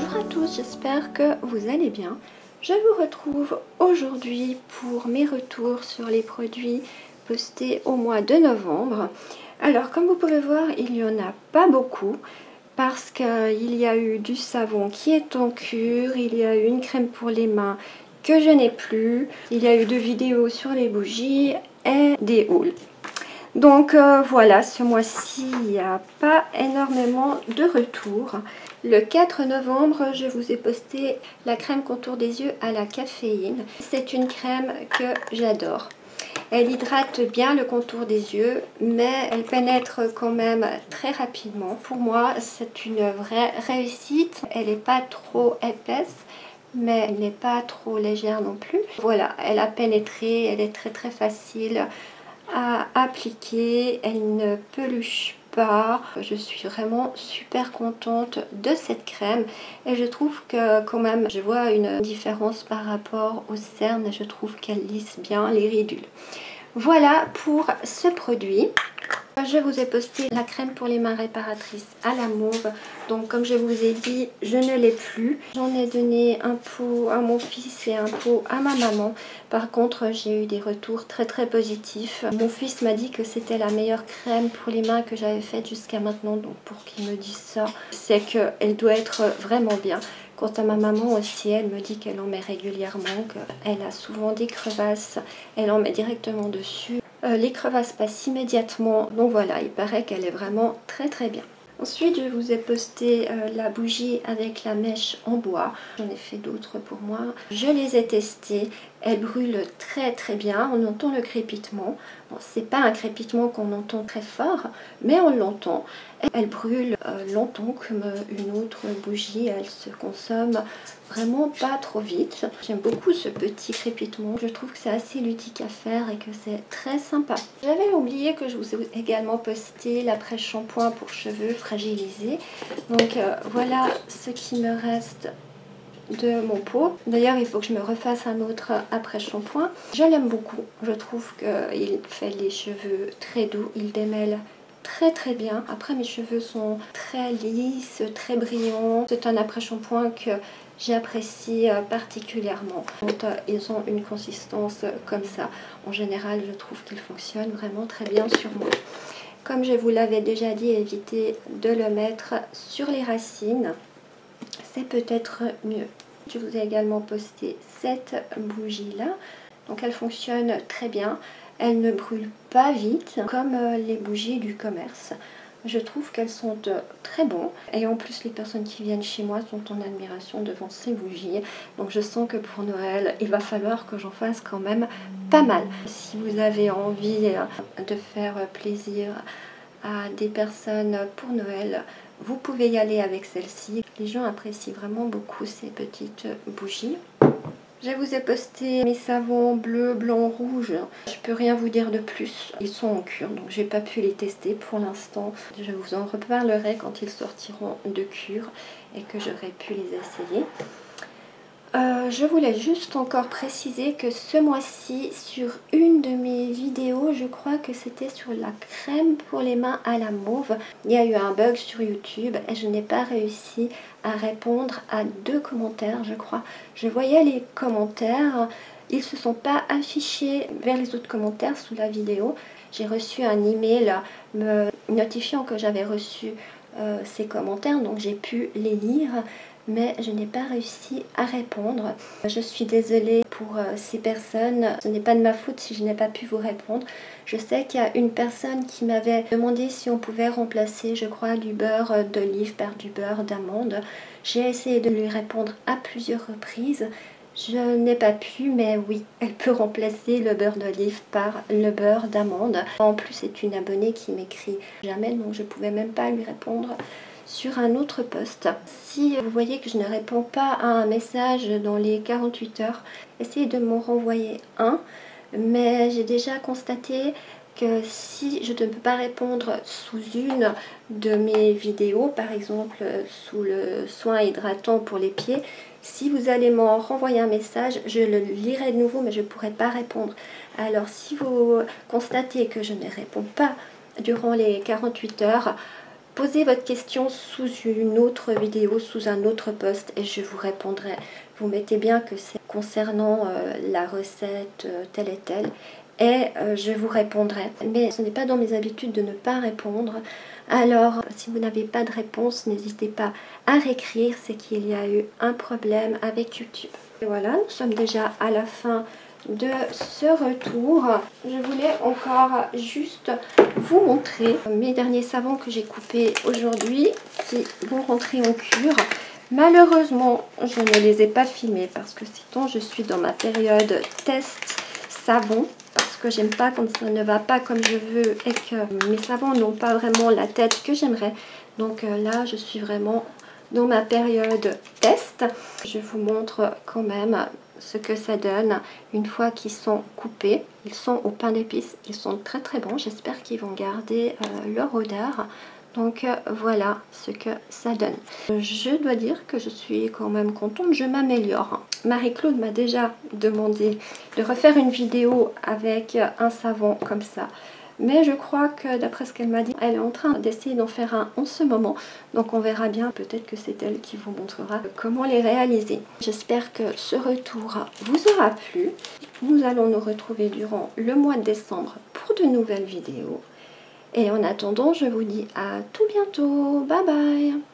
Bonjour à tous, j'espère que vous allez bien. Je vous retrouve aujourd'hui pour mes retours sur les produits postés au mois de novembre. Alors comme vous pouvez voir, il n'y en a pas beaucoup parce qu'il y a eu du savon qui est en cure, il y a eu une crème pour les mains que je n'ai plus, il y a eu 2 vidéos sur les bougies et des hauls. Donc voilà, ce mois-ci, il n'y a pas énormément de retours. Le 4 novembre, je vous ai posté la crème contour des yeux à la caféine. C'est une crème que j'adore. Elle hydrate bien le contour des yeux, mais elle pénètre quand même très rapidement. Pour moi, c'est une vraie réussite. Elle n'est pas trop épaisse, mais elle n'est pas trop légère non plus. Voilà, elle a pénétré, elle est très facile à appliquer, elle ne peluche pas. Je suis vraiment super contente de cette crème et je trouve que quand même je vois une différence par rapport aux cernes. Je trouve qu'elle lisse bien les ridules. Voilà pour ce produit. Je vous ai posté la crème pour les mains réparatrices à la mauve. Donc comme je vous ai dit, je ne l'ai plus. J'en ai donné un pot à mon fils et un pot à ma maman. Par contre, j'ai eu des retours très positifs. Mon fils m'a dit que c'était la meilleure crème pour les mains que j'avais faite jusqu'à maintenant. Donc pour qu'il me dise ça, c'est qu'elle doit être vraiment bien. Quant à ma maman aussi, elle me dit qu'elle en met régulièrement, qu'elle a souvent des crevasses. Elle en met directement dessus. Les crevasses passent immédiatement, donc voilà, il paraît qu'elle est vraiment très bien. Ensuite, je vous ai posté la bougie avec la mèche en bois. J'en ai fait d'autres pour moi. Je les ai testées. Elles brûlent très bien. On entend le crépitement. Bon, c'est pas un crépitement qu'on entend très fort, mais on l'entend. Elle brûle longtemps comme une autre bougie. Elle se consomme vraiment pas trop vite. J'aime beaucoup ce petit crépitement. Je trouve que c'est assez ludique à faire et que c'est très sympa. J'avais oublié que je vous ai également posté l'après-shampoing pour cheveux fragilisés. Donc voilà ce qui me reste de mon pot. D'ailleurs, il faut que je me refasse un autre après-shampoing. Je l'aime beaucoup. Je trouve qu'il fait les cheveux très doux. Il démêle très bien. Après, mes cheveux sont très lisses, très brillants. C'est un après-shampoing que j'apprécie particulièrement. Quand ils ont une consistance comme ça, en général, je trouve qu'ils fonctionnent vraiment très bien sur moi. Comme je vous l'avais déjà dit, évitez de le mettre sur les racines. C'est peut-être mieux. Je vous ai également posté cette bougie là. Donc elle fonctionne très bien. Elle ne brûle pas vite comme les bougies du commerce. Je trouve qu'elles sont très bonnes. Et en plus, les personnes qui viennent chez moi sont en admiration devant ces bougies. Donc je sens que pour Noël, il va falloir que j'en fasse quand même pas mal. Si vous avez envie de faire plaisir à des personnes pour Noël, vous pouvez y aller avec celle-ci. Les gens apprécient vraiment beaucoup ces petites bougies. Je vous ai posté mes savons bleu, blanc, rouge. Je peux rien vous dire de plus. Ils sont en cure, donc j'ai pas pu les tester pour l'instant. Je vous en reparlerai quand ils sortiront de cure et que j'aurai pu les essayer. Je voulais juste encore préciser que ce mois-ci, sur une de mes vidéos, je crois que c'était sur la crème pour les mains à la mauve, il y a eu un bug sur YouTube et je n'ai pas réussi à répondre à 2 commentaires, je crois. Je voyais les commentaires, ils ne se sont pas affichés vers les autres commentaires sous la vidéo. J'ai reçu un email me notifiant que j'avais reçu ces commentaires, donc j'ai pu les lire. Mais je n'ai pas réussi à répondre. Je suis désolée pour ces personnes. Ce n'est pas de ma faute si je n'ai pas pu vous répondre. Je sais qu'il y a une personne qui m'avait demandé si on pouvait remplacer, je crois, du beurre d'olive par du beurre d'amande. J'ai essayé de lui répondre à plusieurs reprises. Je n'ai pas pu, mais oui, elle peut remplacer le beurre d'olive par le beurre d'amande. En plus, c'est une abonnée qui m'écrit jamais, donc je ne pouvais même pas lui répondre sur un autre post. Si vous voyez que je ne réponds pas à un message dans les 48 heures, essayez de m'en renvoyer un. Mais j'ai déjà constaté que si je ne peux pas répondre sous une de mes vidéos, par exemple sous le soin hydratant pour les pieds, si vous allez m'en renvoyer un message, je le lirai de nouveau mais je ne pourrai pas répondre. Alors si vous constatez que je ne réponds pas durant les 48 heures, posez votre question sous une autre vidéo, sous un autre post et je vous répondrai. Vous mettez bien que c'est concernant la recette telle et telle et je vous répondrai. Mais ce n'est pas dans mes habitudes de ne pas répondre. Alors, si vous n'avez pas de réponse, n'hésitez pas à réécrire, c'est qu'il y a eu un problème avec YouTube. Et voilà, nous sommes déjà à la fin de ce retour. Je voulais encore juste vous montrer mes derniers savons que j'ai coupés aujourd'hui qui vont rentrer en cure. Malheureusement, je ne les ai pas filmés parce que sinon je suis dans ma période test savon. Parce que j'aime pas quand ça ne va pas comme je veux et que mes savons n'ont pas vraiment la tête que j'aimerais. Donc là, je suis vraiment dans ma période test. Je vous montre quand même ce que ça donne une fois qu'ils sont coupés. Ils sont au pain d'épices, ils sont très très bons. J'espère qu'ils vont garder leur odeur. Donc voilà ce que ça donne. Je dois dire que je suis quand même contente, je m'améliore. Marie-Claude m'a déjà demandé de refaire une vidéo avec un savon comme ça. Mais je crois que d'après ce qu'elle m'a dit, elle est en train d'essayer d'en faire un en ce moment. Donc on verra bien, peut-être que c'est elle qui vous montrera comment les réaliser. J'espère que ce retour vous aura plu. Nous allons nous retrouver durant le mois de décembre pour de nouvelles vidéos. Et en attendant, je vous dis à tout bientôt. Bye bye!